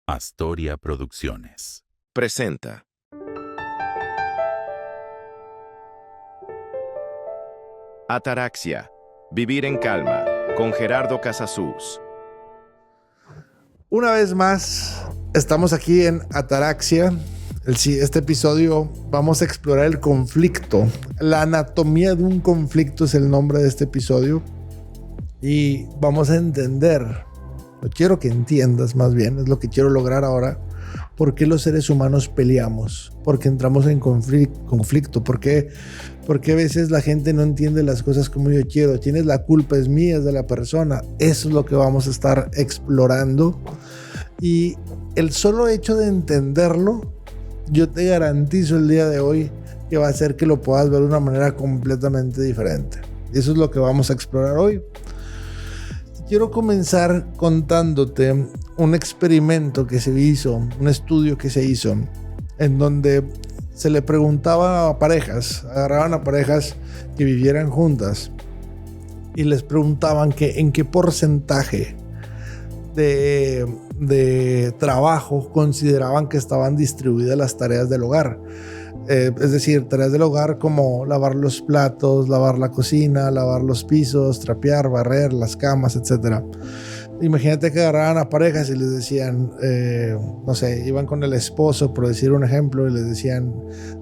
Astoria Producciones presenta Ataraxia, Vivir en Calma, con Gerardo Casasus. Una vez más, estamos aquí en Ataraxia. Este episodio vamos a explorar el conflicto. La anatomía de un conflicto es el nombre de este episodio. Y vamos a entender, quiero que entiendas más bien, es lo que quiero lograr ahora, por qué los seres humanos peleamos, por qué entramos en conflicto, por qué a veces la gente no entiende las cosas como yo quiero. Tienes la culpa, es mía, es de la persona. Eso es lo que vamos a estar explorando. Y el solo hecho de entenderlo, yo te garantizo el día de hoy que va a hacer que lo puedas ver de una manera completamente diferente. Y eso es lo que vamos a explorar hoy. Quiero comenzar contándote un experimento que se hizo, un estudio que se hizo, en donde se le preguntaba a parejas, agarraban a parejas que vivieran juntas y les preguntaban que en qué porcentaje de trabajo consideraban que estaban distribuidas las tareas del hogar. Es decir, tareas del hogar como lavar los platos, lavar la cocina, lavar los pisos, trapear, barrer las camas, etc. Imagínate que agarraran a parejas y les decían, no sé, iban con el esposo, por decir un ejemplo, y les decían,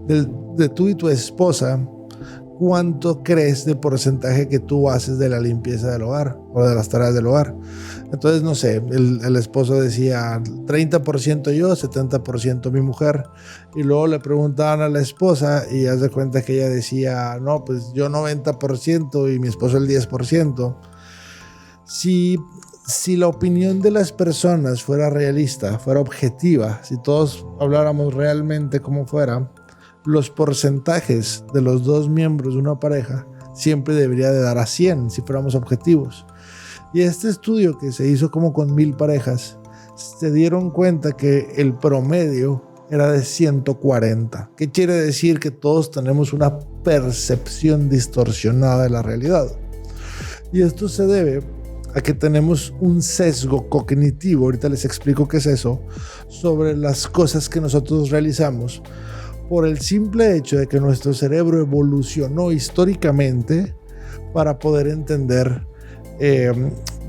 de tú y tu esposa, ¿cuánto crees de porcentaje que tú haces de la limpieza del hogar o de las tareas del hogar? Entonces, no sé, el esposo decía 30% yo, 70% mi mujer. Y luego le preguntaban a la esposa y haz de cuenta que ella decía, no, pues yo 90% y mi esposo el 10%. Si la opinión de las personas fuera realista, fuera objetiva, si todos habláramos realmente como fuera, los porcentajes de los dos miembros de una pareja siempre debería de dar a 100 si fuéramos objetivos. Y este estudio que se hizo como con 1000 parejas, se dieron cuenta que el promedio era de 140. ¿Qué quiere decir? Que todos tenemos una percepción distorsionada de la realidad. Y esto se debe a que tenemos un sesgo cognitivo, ahorita les explico qué es eso, sobre las cosas que nosotros realizamos, por el simple hecho de que nuestro cerebro evolucionó históricamente para poder entender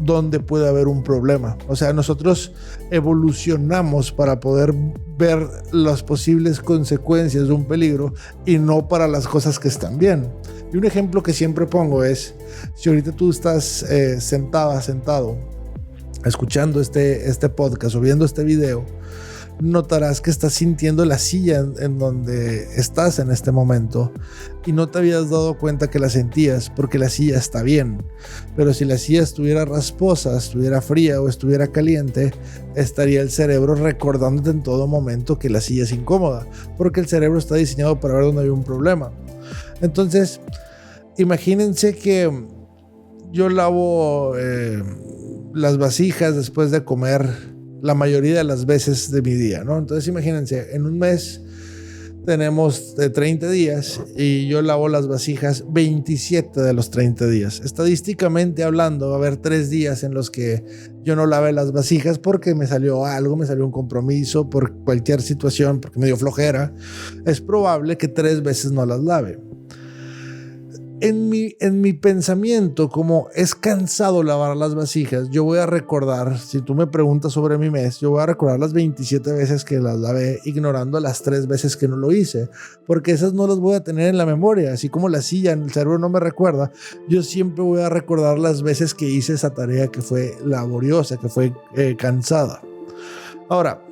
dónde puede haber un problema. O sea, nosotros evolucionamos para poder ver las posibles consecuencias de un peligro y no para las cosas que están bien. Y un ejemplo que siempre pongo es, si ahorita tú estás sentado, escuchando este podcast o viendo este video, notarás que estás sintiendo la silla en donde estás en este momento y no te habías dado cuenta que la sentías porque la silla está bien. Pero si la silla estuviera rasposa, estuviera fría o estuviera caliente, estaría el cerebro recordándote en todo momento que la silla es incómoda, porque el cerebro está diseñado para ver dónde hay un problema. Entonces, imagínense que yo lavo las vasijas después de comer la mayoría de las veces de mi día, ¿no? Entonces imagínense, en un mes tenemos 30 días y yo lavo las vasijas 27 de los 30 días. Estadísticamente hablando, va a haber 3 días en los que yo no lave las vasijas porque me salió algo, me salió un compromiso, por cualquier situación, porque me dio flojera. Es probable que 3 veces no las lave. En mi pensamiento, como es cansado lavar las vasijas, yo voy a recordar, si tú me preguntas sobre mi mes, yo voy a recordar las 27 veces que las lavé, ignorando las 3 veces que no lo hice, porque esas no las voy a tener en la memoria, así como la silla en el cerebro no me recuerda. Yo siempre voy a recordar las veces que hice esa tarea que fue laboriosa, que fue cansada. Ahora,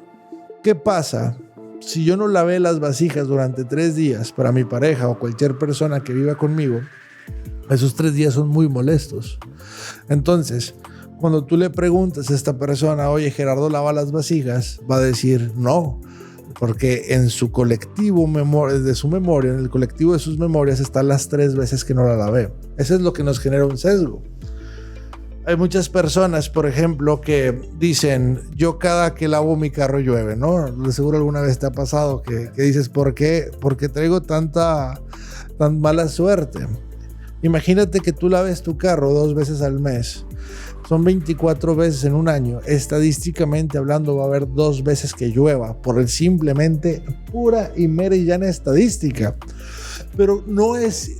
¿qué pasa si yo no lavé las vasijas durante 3 días para mi pareja o cualquier persona que viva conmigo? Esos 3 días son muy molestos. Entonces, cuando tú le preguntas a esta persona, oye, Gerardo lava las vasijas, va a decir no, porque en su colectivo de su memoria, en el colectivo de sus memorias están las 3 veces que no la lavé. Eso es lo que nos genera un sesgo. Hay muchas personas, por ejemplo, que dicen, yo cada que lavo mi carro llueve, ¿no? De seguro alguna vez te ha pasado que dices, ¿por qué traigo tan mala suerte? Imagínate que tú laves tu carro 2 veces al mes son 24 veces en un año. Estadísticamente hablando, va a haber 2 veces que llueva, por el simplemente pura y mera y llana estadística. Pero no es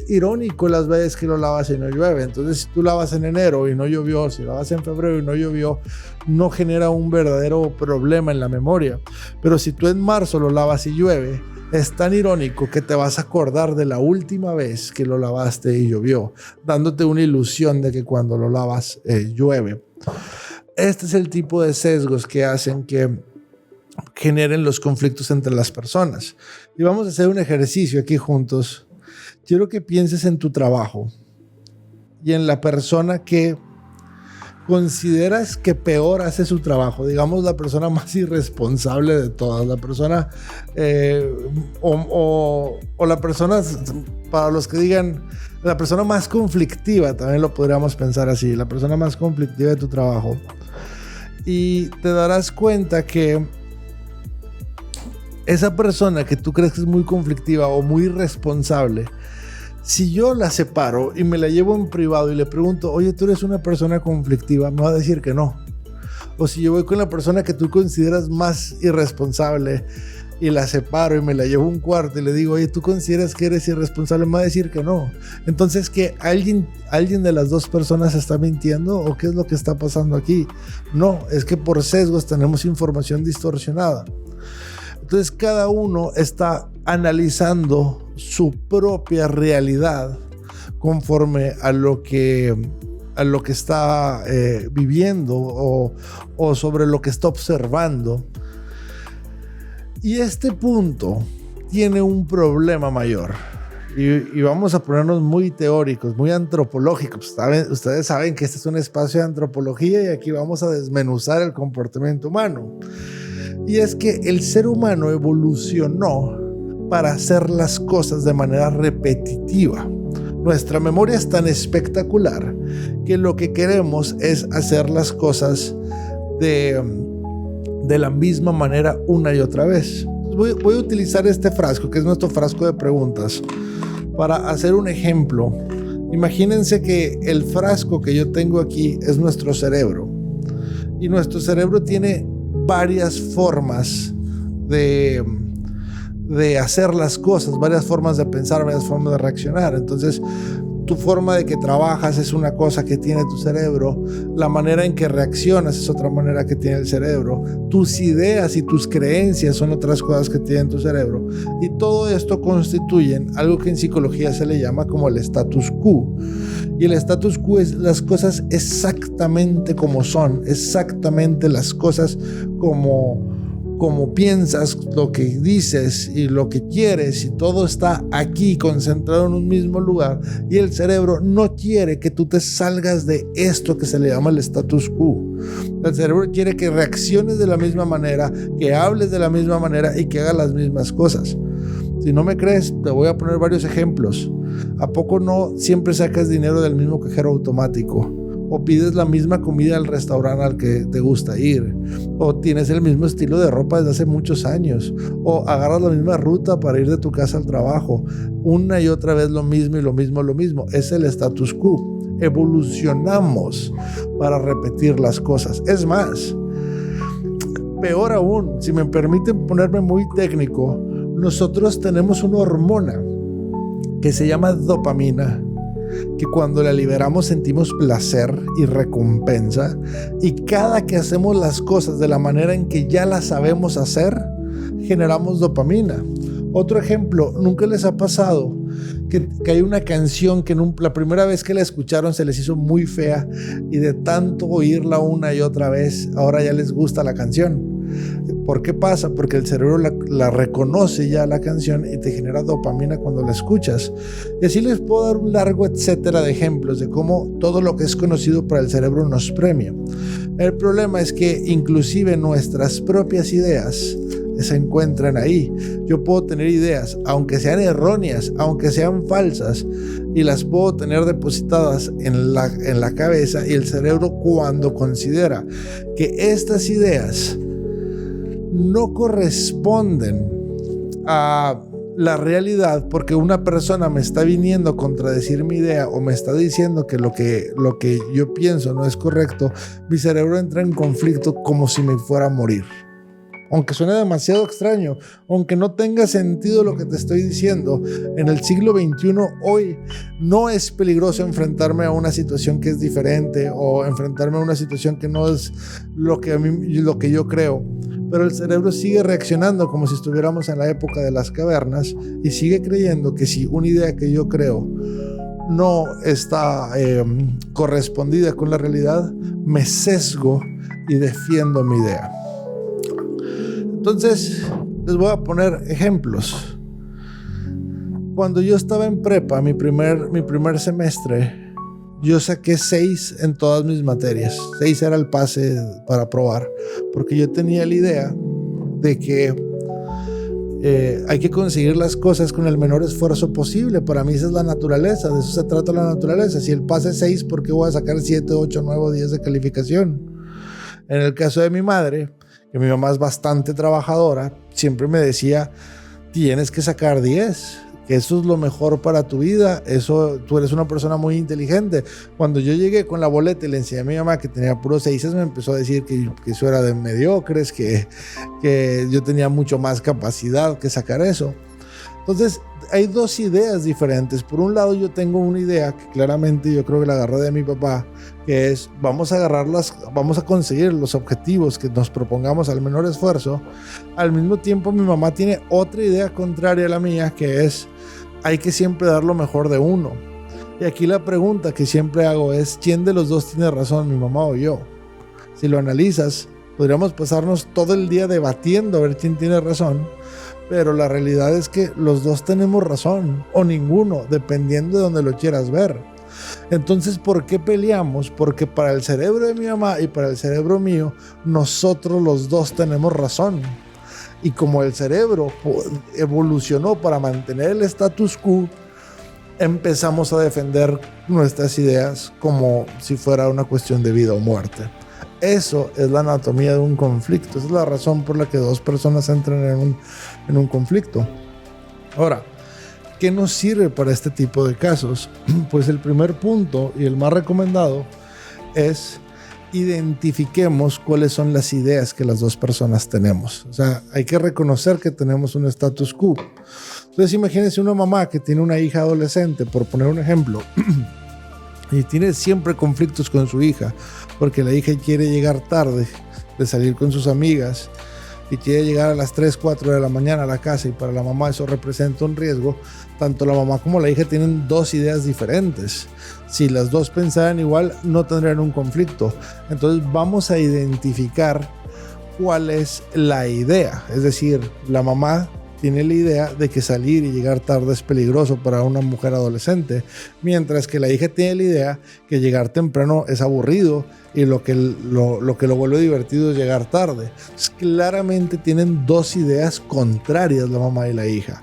irónico las veces que lo lavas y no llueve. Entonces, si tú lavas en enero y no llovió, si lavas en febrero y no llovió, no genera un verdadero problema en la memoria. Pero si tú en marzo lo lavas y llueve, es tan irónico que te vas a acordar de la última vez que lo lavaste y llovió, dándote una ilusión de que cuando lo lavas llueve. Este es el tipo de sesgos que hacen que generen los conflictos entre las personas. Y vamos a hacer un ejercicio aquí juntos. Quiero que pienses en tu trabajo y en la persona que consideras que peor hace su trabajo, digamos la persona más irresponsable de todas, la persona o la persona, para los que digan, la persona más conflictiva, también lo podríamos pensar así, la persona más conflictiva de tu trabajo. Y te darás cuenta que esa persona que tú crees que es muy conflictiva o muy irresponsable, si yo la separo y me la llevo en privado y le pregunto, oye, tú eres una persona conflictiva, me va a decir que no. O si yo voy con la persona que tú consideras más irresponsable y la separo y me la llevo a un cuarto y le digo, oye, ¿tú consideras que eres irresponsable? Me va a decir que no. Entonces, ¿que alguien de las dos personas está mintiendo o qué es lo que está pasando aquí? No, es que por sesgos tenemos información distorsionada. Entonces cada uno está analizando su propia realidad conforme a lo que está viviendo o sobre lo que está observando. Y este punto tiene un problema mayor. Y vamos a ponernos muy teóricos, muy antropológicos. Ustedes saben que este es un espacio de antropología y aquí vamos a desmenuzar el comportamiento humano. Y es que el ser humano evolucionó para hacer las cosas de manera repetitiva. Nuestra memoria es tan espectacular que lo que queremos es hacer las cosas de la misma manera una y otra vez. Voy a utilizar este frasco, que es nuestro frasco de preguntas, para hacer un ejemplo. Imagínense que el frasco que yo tengo aquí es nuestro cerebro. Y nuestro cerebro tiene varias formas de hacer las cosas, varias formas de pensar, varias formas de reaccionar. Entonces, tu forma de que trabajas es una cosa que tiene tu cerebro, la manera en que reaccionas es otra manera que tiene el cerebro, tus ideas y tus creencias son otras cosas que tiene tu cerebro, y todo esto constituyen algo que en psicología se le llama como el status quo. Y el status quo es las cosas exactamente como son, exactamente las cosas como piensas, lo que dices y lo que quieres, y todo está aquí concentrado en un mismo lugar, y el cerebro no quiere que tú te salgas de esto que se le llama el status quo. El cerebro quiere que reacciones de la misma manera, que hables de la misma manera y que hagas las mismas cosas. Si no me crees, te voy a poner varios ejemplos. ¿A poco no siempre sacas dinero del mismo cajero automático? ¿O pides la misma comida al restaurante al que te gusta ir? ¿O tienes el mismo estilo de ropa desde hace muchos años? ¿O agarras la misma ruta para ir de tu casa al trabajo? Una y otra vez lo mismo y lo mismo, lo mismo. Es el status quo. Evolucionamos para repetir las cosas. Es más, peor aún, si me permiten ponerme muy técnico, nosotros tenemos una hormona que se llama dopamina, que cuando la liberamos sentimos placer y recompensa, y cada que hacemos las cosas de la manera en que ya las sabemos hacer, generamos dopamina. Otro ejemplo, ¿nunca les ha pasado que hay una canción que la primera vez que la escucharon se les hizo muy fea, y de tanto oírla una y otra vez ahora ya les gusta la canción? ¿Por qué pasa? Porque el cerebro la reconoce ya la canción y te genera dopamina cuando la escuchas. Y así les puedo dar un largo etcétera de ejemplos de cómo todo lo que es conocido para el cerebro nos premia. El problema es que inclusive nuestras propias ideas se encuentran ahí. Yo puedo tener ideas, aunque sean erróneas, aunque sean falsas, y las puedo tener depositadas en la cabeza, y el cerebro, cuando considera que estas ideas no corresponden a la realidad, porque una persona me está viniendo a contradecir mi idea o me está diciendo que lo que yo pienso no es correcto, mi cerebro entra en conflicto como si me fuera a morir. Aunque suene demasiado extraño, aunque no tenga sentido lo que te estoy diciendo, en el siglo XXI hoy no es peligroso enfrentarme a una situación que es diferente o enfrentarme a una situación que no es lo que yo creo. Pero el cerebro sigue reaccionando como si estuviéramos en la época de las cavernas y sigue creyendo que si una idea que yo creo no está correspondida con la realidad, me sesgo y defiendo mi idea. Entonces, les voy a poner ejemplos. Cuando yo estaba en prepa, mi primer semestre, yo saqué 6 en todas mis materias. 6 era el pase para aprobar, porque yo tenía la idea de que hay que conseguir las cosas con el menor esfuerzo posible. Para mí esa es la naturaleza, de eso se trata la naturaleza. Si el pase es 6, ¿por qué voy a sacar 7, 8, 9 o 10 de calificación? En el caso de mi madre, que mi mamá es bastante trabajadora, siempre me decía, tienes que sacar 10, que eso es lo mejor para tu vida, tú eres una persona muy inteligente. Cuando yo llegué con la boleta y le enseñé a mi mamá que tenía puros 6, me empezó a decir que eso era de mediocres, que yo tenía mucho más capacidad que sacar eso. Entonces, hay 2 ideas diferentes. Por un lado, yo tengo una idea que claramente yo creo que la agarré de mi papá, que es vamos a conseguir los objetivos que nos propongamos al menor esfuerzo. Al mismo tiempo, mi mamá tiene otra idea contraria a la mía, que es hay que siempre dar lo mejor de uno. Y aquí la pregunta que siempre hago es, ¿quién de los dos tiene razón, mi mamá o yo? Si lo analizas, podríamos pasarnos todo el día debatiendo a ver quién tiene razón, pero la realidad es que los dos tenemos razón, o ninguno, dependiendo de donde lo quieras ver. Entonces, ¿por qué peleamos? Porque para el cerebro de mi mamá y para el cerebro mío, nosotros los dos tenemos razón. Y como el cerebro evolucionó para mantener el status quo, empezamos a defender nuestras ideas como si fuera una cuestión de vida o muerte. Eso es la anatomía de un conflicto. Esa es la razón por la que 2 personas entran en un conflicto. Ahora, ¿qué nos sirve para este tipo de casos? Pues el primer punto y el más recomendado es identifiquemos cuáles son las ideas que las 2 personas tenemos. O sea, hay que reconocer que tenemos un status quo. Entonces, imagínense una mamá que tiene una hija adolescente, por poner un ejemplo, y tiene siempre conflictos con su hija, porque la hija quiere llegar tarde de salir con sus amigas y quiere llegar a las 3, 4 de la mañana a la casa, y para la mamá eso representa un riesgo. Tanto la mamá como la hija tienen 2 ideas diferentes. Si las 2 pensaran igual, no tendrían un conflicto. Entonces vamos a identificar cuál es la idea. Es decir, la mamá tiene la idea de que salir y llegar tarde es peligroso para una mujer adolescente, mientras que la hija tiene la idea que llegar temprano es aburrido y lo que lo vuelve divertido es llegar tarde. Entonces, claramente tienen 2 ideas contrarias la mamá y la hija.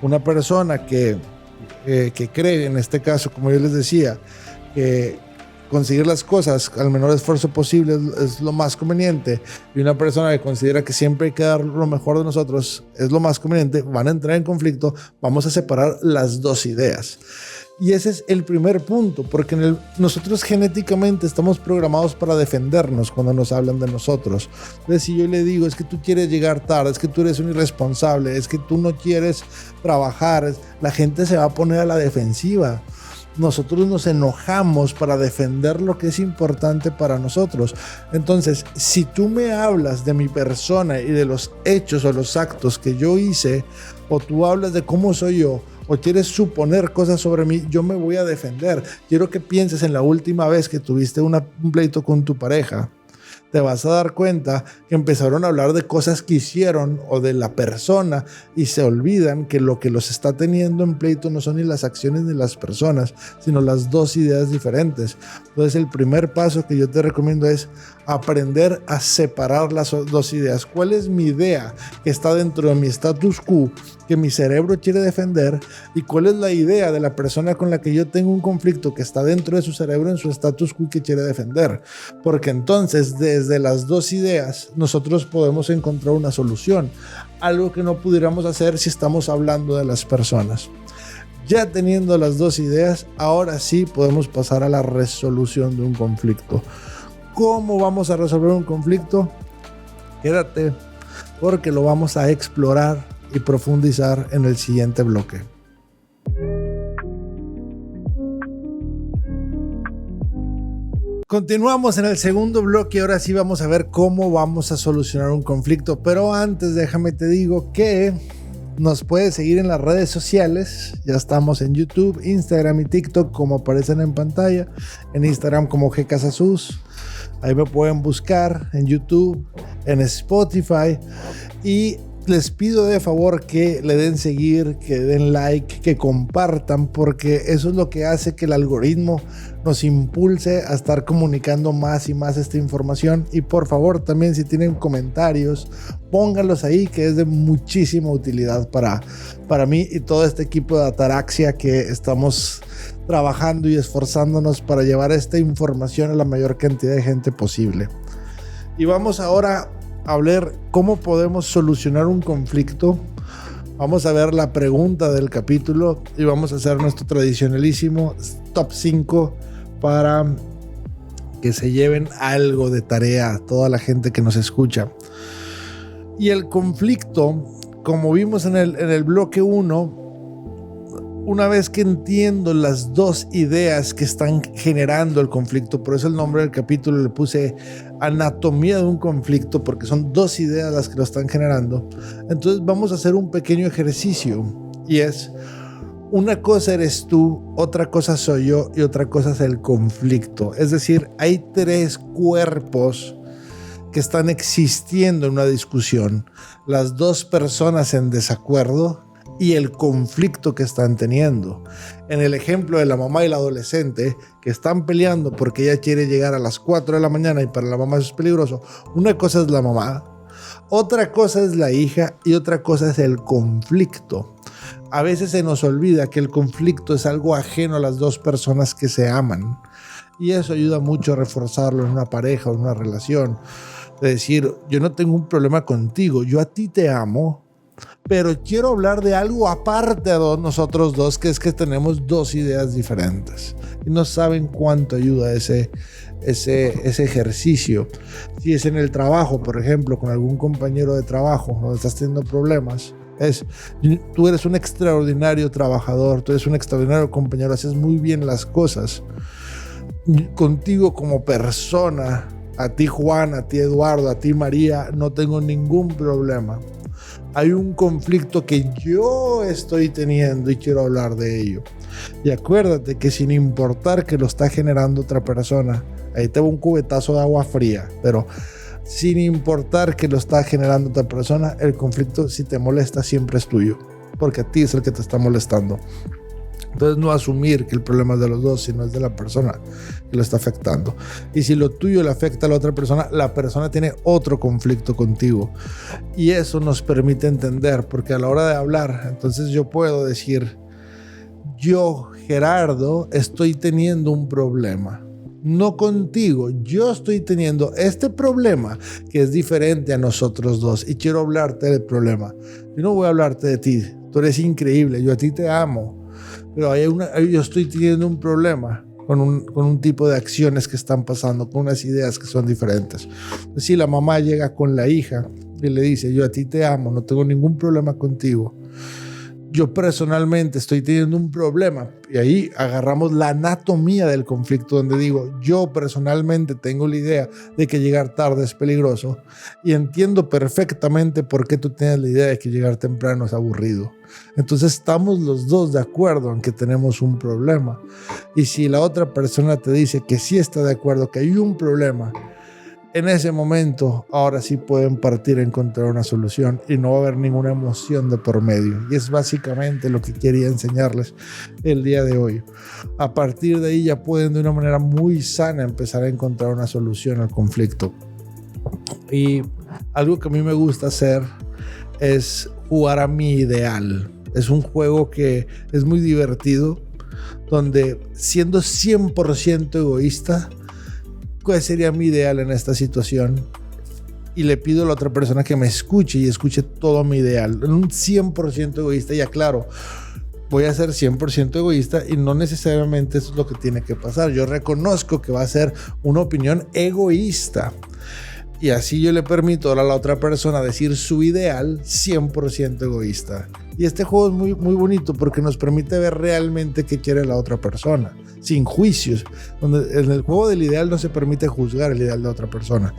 Una persona que cree, en este caso, como yo les decía, que conseguir las cosas al menor esfuerzo posible es lo más conveniente, y una persona que considera que siempre hay que dar lo mejor de nosotros es lo más conveniente, van a entrar en conflicto. Vamos a separar las 2 ideas. Y ese es el primer punto, porque nosotros genéticamente estamos programados para defendernos cuando nos hablan de nosotros. Entonces, si yo le digo, es que tú quieres llegar tarde, es que tú eres un irresponsable, es que tú no quieres trabajar, la gente se va a poner a la defensiva. Nosotros nos enojamos para defender lo que es importante para nosotros. Entonces, si tú me hablas de mi persona y de los hechos o los actos que yo hice, o tú hablas de cómo soy yo, o quieres suponer cosas sobre mí, yo me voy a defender. Quiero que pienses en la última vez que tuviste un pleito con tu pareja. Te vas a dar cuenta que empezaron a hablar de cosas que hicieron o de la persona, y se olvidan que lo que los está teniendo en pleito no son ni las acciones ni las personas, sino las 2 ideas diferentes. Entonces, el primer paso que yo te recomiendo es aprender a separar las 2 ideas. ¿Cuál es mi idea que está dentro de mi status quo, que mi cerebro quiere defender? ¿Y cuál es la idea de la persona con la que yo tengo un conflicto, que está dentro de su cerebro, en su status quo, que quiere defender? Porque entonces, desde desde las dos ideas nosotros podemos encontrar una solución, algo que no pudiéramos hacer si estamos hablando de las personas. Ya teniendo las dos ideas, ahora sí podemos pasar a la resolución de un conflicto. ¿Cómo vamos a resolver un conflicto? Quédate, porque lo vamos a explorar y profundizar en el siguiente bloque. Continuamos en el segundo bloque y ahora sí vamos a ver cómo vamos a solucionar un conflicto. Pero antes déjame te digo que nos puedes seguir en las redes sociales. Ya estamos en YouTube, Instagram y TikTok como aparecen en pantalla. En Instagram como GCasasus. Ahí me pueden buscar en YouTube, en Spotify. Y les pido de favor que le den seguir, que den like, que compartan, porque eso es lo que hace que el algoritmo nos impulse a estar comunicando más y más esta información. Y por favor también, si tienen comentarios, pónganlos ahí, que es de muchísima utilidad para mí y todo este equipo de Ataraxia que estamos trabajando y esforzándonos para llevar esta información a la mayor cantidad de gente posible. Y vamos ahora a ver cómo podemos solucionar un conflicto. Vamos a ver la pregunta del capítulo y vamos a hacer nuestro tradicionalísimo top 5 para que se lleven algo de tarea a toda la gente que nos escucha. Y el conflicto, como vimos en el bloque 1, una vez que entiendo las dos ideas que están generando el conflicto, por eso el nombre del capítulo le puse anatomía de un conflicto, porque son dos ideas las que lo están generando. Entonces vamos a hacer un pequeño ejercicio y es: una cosa eres tú, otra cosa soy yo y otra cosa es el conflicto. Es decir, hay tres cuerpos que están existiendo en una discusión: las dos personas en desacuerdo y el conflicto que están teniendo. En el ejemplo de la mamá y la adolescente que están peleando porque ella quiere llegar a las 4 de la mañana y para la mamá eso es peligroso. Una cosa es la mamá, otra cosa es la hija y otra cosa es el conflicto. A veces se nos olvida que el conflicto es algo ajeno a las dos personas que se aman, y eso ayuda mucho a reforzarlo en una pareja o en una relación. De decir, yo no tengo un problema contigo, yo a ti te amo, pero quiero hablar de algo aparte de nosotros dos, que es que tenemos dos ideas diferentes. Y no saben cuánto ayuda ese ejercicio. Si es en el trabajo, por ejemplo, con algún compañero de trabajo donde estás teniendo problemas, tú eres un extraordinario trabajador, tú eres un extraordinario compañero, haces muy bien las cosas. Contigo como persona, a ti Juan, a ti Eduardo, a ti María, no tengo ningún problema. Hay un conflicto que yo estoy teniendo y quiero hablar de ello. Y acuérdate que sin importar que lo está generando otra persona, ahí te va un cubetazo de agua fría, pero sin importar que lo está generando otra persona, el conflicto, si te molesta, siempre es tuyo, porque a ti es el que te está molestando. Entonces no asumir que el problema es de los dos, sino es de la persona que lo está afectando. Y si lo tuyo le afecta a la otra persona, la persona tiene otro conflicto contigo. Y eso nos permite entender, porque a la hora de hablar, entonces yo puedo decir: yo, Gerardo, estoy teniendo un problema. No contigo, yo estoy teniendo este problema que es diferente a nosotros dos y quiero hablarte del problema. Yo no voy a hablarte de ti, tú eres increíble, yo a ti te amo. Pero yo estoy teniendo un problema con un tipo de acciones que están pasando, con unas ideas que son diferentes. Si la mamá llega con la hija y le dice: yo a ti te amo, no tengo ningún problema contigo, yo personalmente estoy teniendo un problema, y ahí agarramos la anatomía del conflicto, donde digo: yo personalmente tengo la idea de que llegar tarde es peligroso y entiendo perfectamente por qué tú tienes la idea de que llegar temprano es aburrido. Entonces estamos los dos de acuerdo en que tenemos un problema, y si la otra persona te dice que sí está de acuerdo que hay un problema, en ese momento ahora sí pueden partir a encontrar una solución y no va a haber ninguna emoción de por medio. Y es básicamente lo que quería enseñarles el día de hoy. A partir de ahí ya pueden de una manera muy sana empezar a encontrar una solución al conflicto. Y algo que a mí me gusta hacer es jugar a mi ideal. Es un juego que es muy divertido, donde siendo 100% egoísta, ¿cuál sería mi ideal en esta situación? Y le pido a la otra persona que me escuche y escuche todo mi ideal. En un 100% egoísta, ya claro, voy a ser 100% egoísta y no necesariamente eso es lo que tiene que pasar. Yo reconozco que va a ser una opinión egoísta. Y así yo le permito a la otra persona decir su ideal 100% egoísta. Y este juego es muy, muy bonito porque nos permite ver realmente qué quiere la otra persona, sin juicios. Donde en el juego del ideal no se permite juzgar el ideal de otra persona.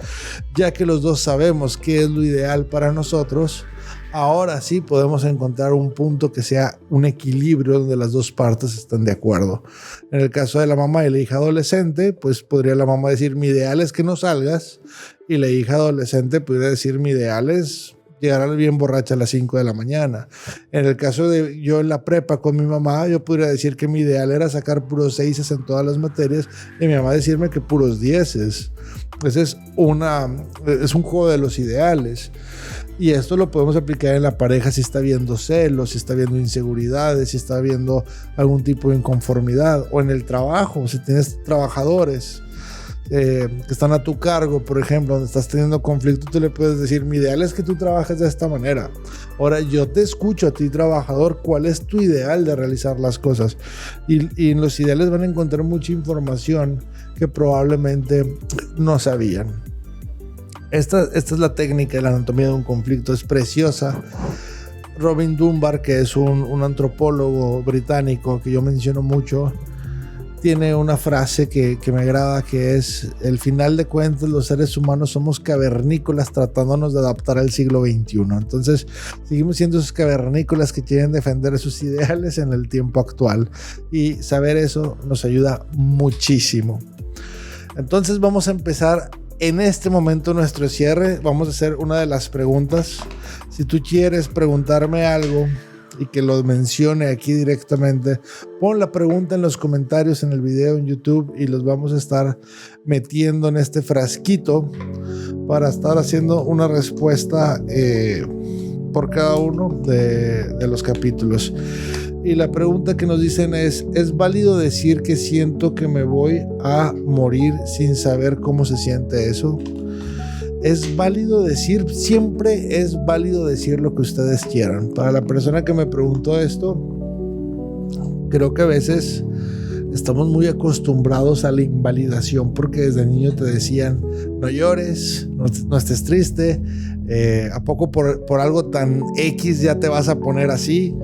Ya que los dos sabemos qué es lo ideal para nosotros, ahora sí podemos encontrar un punto que sea un equilibrio donde las dos partes estén de acuerdo. En el caso de la mamá y la hija adolescente, pues podría la mamá decir, mi ideal es que no salgas, y la hija adolescente podría decir, mi ideal es llegar bien borracha a las 5 de la mañana. En el caso de yo en la prepa con mi mamá, yo podría decir que mi ideal era sacar puros 6 en todas las materias y mi mamá decirme que puros 10. Ese es un juego de los ideales. Y esto lo podemos aplicar en la pareja si está viendo celos, si está viendo inseguridades, si está viendo algún tipo de inconformidad, o en el trabajo, si tienes trabajadores que están a tu cargo, por ejemplo, donde estás teniendo conflicto, tú le puedes decir, mi ideal es que tú trabajes de esta manera. Ahora yo te escucho a ti, trabajador, ¿cuál es tu ideal de realizar las cosas? Y en los ideales van a encontrar mucha información que probablemente no sabían. Esta es la técnica de la anatomía de un conflicto, es preciosa. Robin Dunbar, que es un antropólogo británico que yo menciono mucho, tiene una frase que me agrada, que es, al final de cuentas los seres humanos somos cavernícolas tratándonos de adaptar al siglo XXI. Entonces seguimos siendo esos cavernícolas que quieren defender sus ideales en el tiempo actual, y saber eso nos ayuda muchísimo. Entonces vamos a empezar en este momento nuestro cierre. Vamos a hacer una de las preguntas. Si tú quieres preguntarme algo y que lo mencione aquí directamente, pon la pregunta en los comentarios en el video en YouTube y los vamos a estar metiendo en este frasquito para estar haciendo una respuesta por cada uno de los capítulos. Y la pregunta que nos dicen ¿es válido decir que siento que me voy a morir sin saber cómo se siente eso? Es válido decir, siempre es válido decir lo que ustedes quieran. Para la persona que me preguntó esto, creo que a veces estamos muy acostumbrados a la invalidación porque desde niño te decían, no llores, no estés triste, ¿a poco por algo tan X ya te vas a poner así?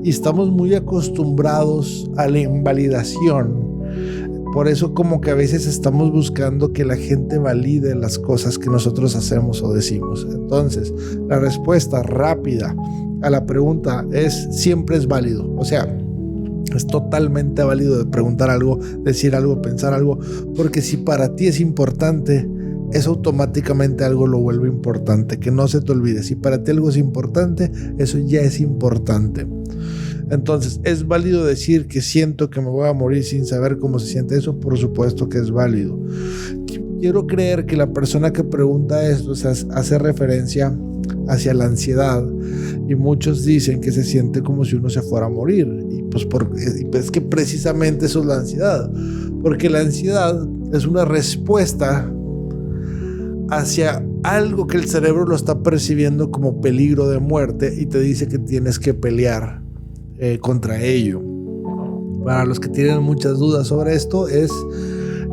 Y estamos muy acostumbrados a la invalidación. Por eso como que a veces estamos buscando que la gente valide las cosas que nosotros hacemos o decimos. Entonces, la respuesta rápida a la pregunta es siempre es válido. O sea, es totalmente válido de preguntar algo, decir algo, pensar algo, porque si para ti es importante, eso automáticamente algo lo vuelve importante, que no se te olvide. Si para ti algo es importante, eso ya es importante. Entonces, ¿es válido decir que siento que me voy a morir sin saber cómo se siente eso? Por supuesto que es válido. Quiero creer que la persona que pregunta esto, o sea, hace referencia hacia la ansiedad, y muchos dicen que se siente como si uno se fuera a morir, y pues es que precisamente eso es la ansiedad, porque la ansiedad es una respuesta hacia algo que el cerebro lo está percibiendo como peligro de muerte y te dice que tienes que pelear contra ello. Para los que tienen muchas dudas sobre esto, es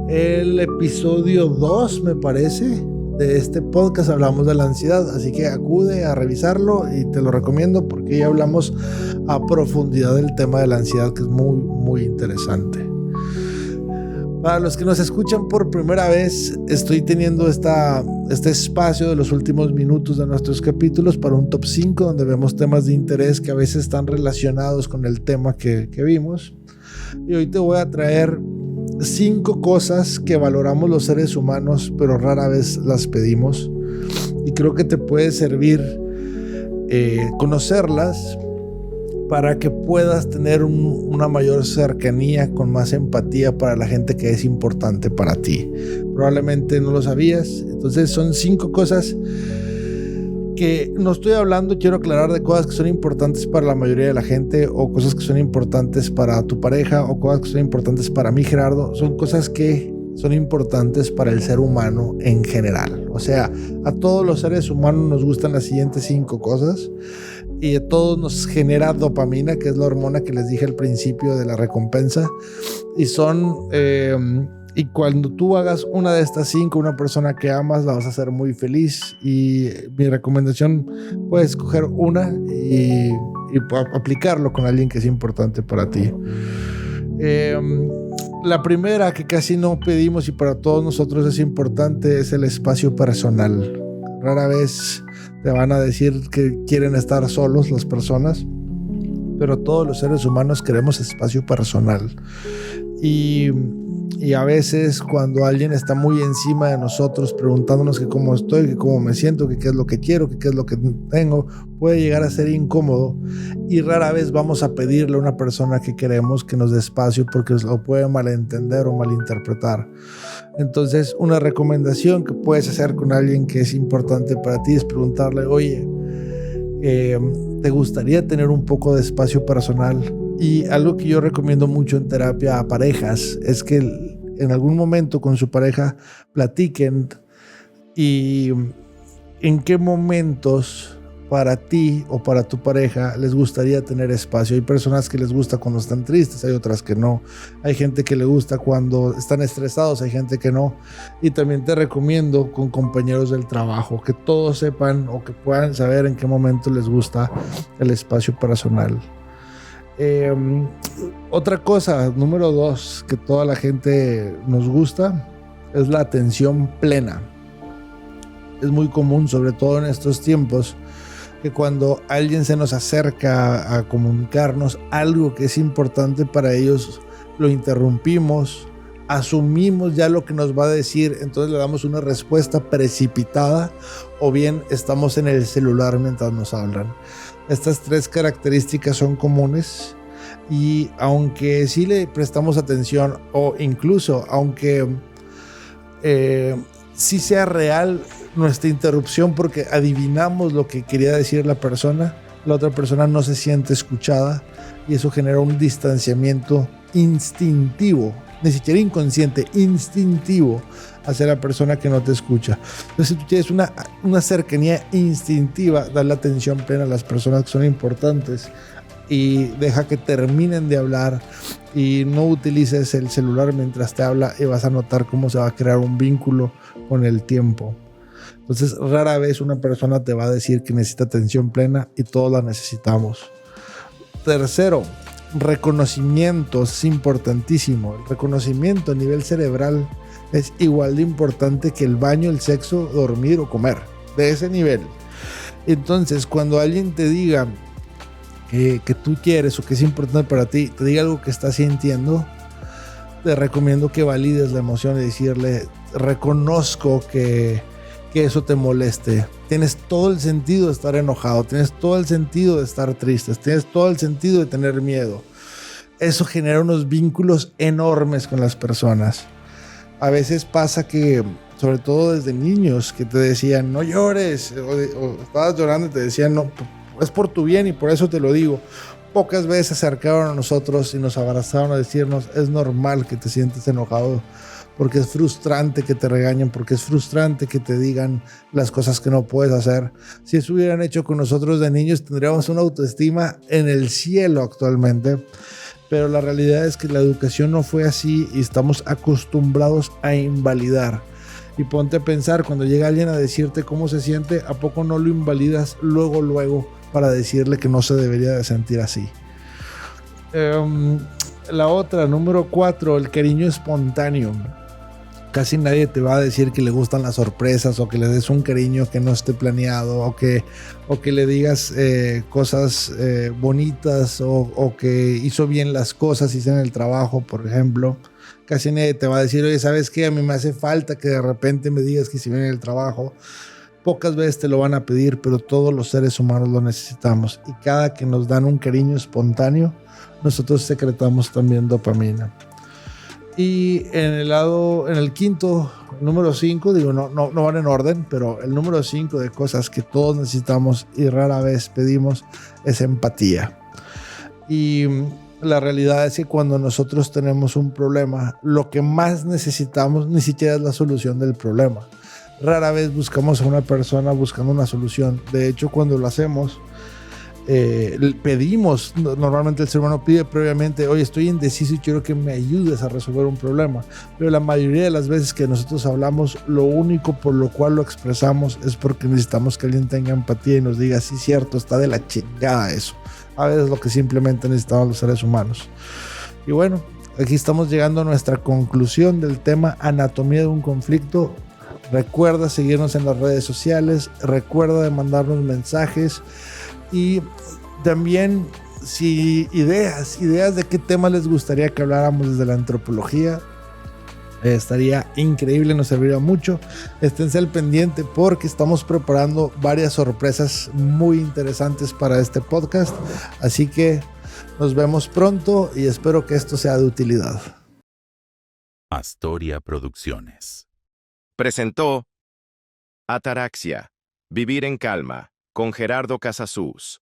el episodio 2, me parece, de este podcast. Hablamos de la ansiedad, así que acude a revisarlo y te lo recomiendo porque ya hablamos a profundidad del tema de la ansiedad, que es muy, muy interesante. Para los que nos escuchan por primera vez, estoy teniendo este espacio de los últimos minutos de nuestros capítulos para un top 5 donde vemos temas de interés que a veces están relacionados con el tema que vimos. Y hoy te voy a traer 5 cosas que valoramos los seres humanos, pero rara vez las pedimos. Y creo que te puede servir conocerlas para que puedas tener una mayor cercanía, con más empatía para la gente que es importante para ti. Probablemente no lo sabías. Entonces son 5 cosas que no estoy hablando, quiero aclarar, de cosas que son importantes para la mayoría de la gente, o cosas que son importantes para tu pareja, o cosas que son importantes para mí, Gerardo. Son cosas que son importantes para el ser humano en general. O sea, a todos los seres humanos nos gustan las siguientes 5 cosas y a todos nos genera dopamina, que es la hormona que les dije al principio de la recompensa. Y y cuando tú hagas una de estas 5, una persona que amas, la vas a hacer muy feliz. Y mi recomendación, puedes escoger una y aplicarlo con alguien que es importante para ti. La primera, que casi no pedimos y para todos nosotros es importante, es el espacio personal. Rara vez te van a decir que quieren estar solos las personas, pero todos los seres humanos queremos espacio personal. Y a veces cuando alguien está muy encima de nosotros preguntándonos que cómo estoy, que cómo me siento, que qué es lo que quiero, que qué es lo que tengo, puede llegar a ser incómodo y rara vez vamos a pedirle a una persona que queremos que nos dé espacio porque lo puede malentender o malinterpretar. Entonces, una recomendación que puedes hacer con alguien que es importante para ti es preguntarle, oye, ¿te gustaría tener un poco de espacio personal? Y algo que yo recomiendo mucho en terapia a parejas es que en algún momento con su pareja platiquen y en qué momentos para ti o para tu pareja les gustaría tener espacio. Hay personas que les gusta cuando están tristes, hay otras que no. Hay gente que le gusta cuando están estresados, hay gente que no. Y también te recomiendo con compañeros del trabajo que todos sepan o que puedan saber en qué momento les gusta el espacio personal. Otra cosa, número 2, que toda la gente nos gusta, es la atención plena. Es muy común, sobre todo en estos tiempos, que cuando alguien se nos acerca a comunicarnos algo que es importante para ellos, lo interrumpimos, asumimos ya lo que nos va a decir, entonces le damos una respuesta precipitada o bien estamos en el celular mientras nos hablan. Estas 3 características son comunes y aunque sí le prestamos atención o incluso aunque sí sea real nuestra interrupción porque adivinamos lo que quería decir la otra persona no se siente escuchada y eso genera un distanciamiento instintivo, ni siquiera inconsciente, instintivo hacia la persona que no te escucha. Entonces, si tú tienes una cercanía instintiva, dale atención plena a las personas que son importantes y deja que terminen de hablar y no utilices el celular mientras te habla y vas a notar cómo se va a crear un vínculo con el tiempo. Entonces, rara vez una persona te va a decir que necesita atención plena y todos la necesitamos. Tercero, reconocimiento es importantísimo. El reconocimiento a nivel cerebral es igual de importante que el baño, el sexo, dormir o comer. De ese nivel. Entonces, cuando alguien te diga que tú quieres o que es importante para ti, te diga algo que estás sintiendo, te recomiendo que valides la emoción y decirle, reconozco que eso te moleste. Tienes todo el sentido de estar enojado, tienes todo el sentido de estar triste, tienes todo el sentido de tener miedo. Eso genera unos vínculos enormes con las personas. A veces pasa que, sobre todo desde niños, que te decían, no llores, o estabas llorando y te decían, no, es por tu bien y por eso te lo digo. Pocas veces se acercaron a nosotros y nos abrazaron a decirnos, es normal que te sientes enojado, porque es frustrante que te regañen, porque es frustrante que te digan las cosas que no puedes hacer. Si eso hubieran hecho con nosotros de niños, tendríamos una autoestima en el cielo actualmente. Pero la realidad es que la educación no fue así y estamos acostumbrados a invalidar. Y ponte a pensar, cuando llega alguien a decirte cómo se siente, ¿a poco no lo invalidas luego para decirle que no se debería de sentir así? La otra, número 4, el cariño espontáneo. Casi nadie te va a decir que le gustan las sorpresas o que le des un cariño que no esté planeado o que le digas cosas bonitas o que hizo bien las cosas, hizo en el trabajo, por ejemplo. Casi nadie te va a decir, oye, ¿sabes qué? A mí me hace falta que de repente me digas que hice bien en el trabajo. Pocas veces te lo van a pedir, pero todos los seres humanos lo necesitamos. Y cada que nos dan un cariño espontáneo, nosotros secretamos también dopamina. Y en el quinto, número 5, digo, no van en orden, pero el número 5 de cosas que todos necesitamos y rara vez pedimos es empatía. Y La realidad es que cuando nosotros tenemos un problema, lo que más necesitamos ni siquiera es la solución del problema. Rara vez buscamos a una persona buscando una solución. De hecho, cuando lo hacemos, pedimos, normalmente el ser humano pide previamente, oye, estoy indeciso y quiero que me ayudes a resolver un problema. Pero la mayoría de las veces que nosotros hablamos, lo único por lo cual lo expresamos es porque necesitamos que alguien tenga empatía y nos diga, sí, cierto, está de la chingada eso. A veces lo que simplemente necesitamos los seres humanos. Y bueno, aquí estamos llegando a nuestra conclusión del tema anatomía de un conflicto. Recuerda seguirnos en las redes sociales, recuerda de mandarnos mensajes y también si ideas de qué tema les gustaría que habláramos desde la antropología. Estaría increíble, nos serviría mucho. Esténse al pendiente porque estamos preparando varias sorpresas muy interesantes para este podcast. Así que nos vemos pronto y espero que esto sea de utilidad. Astoria Producciones. Presentó Ataraxia, Vivir en Calma, con Gerardo Casasus.